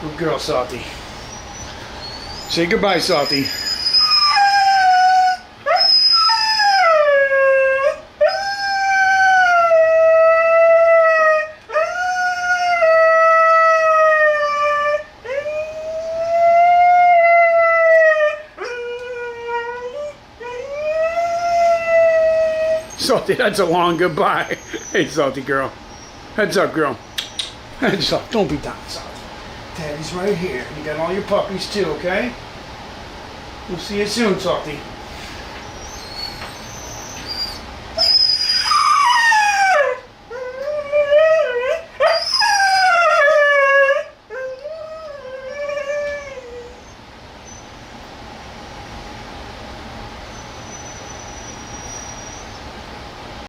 Good girl, Salty. Say goodbye, Salty. Salty, that's a long goodbye. Hey, Salty girl. Heads up, girl. Heads up. Don't be down, Salty. Daddy's right here. You got all your puppies too, okay? We'll see you soon, Salty.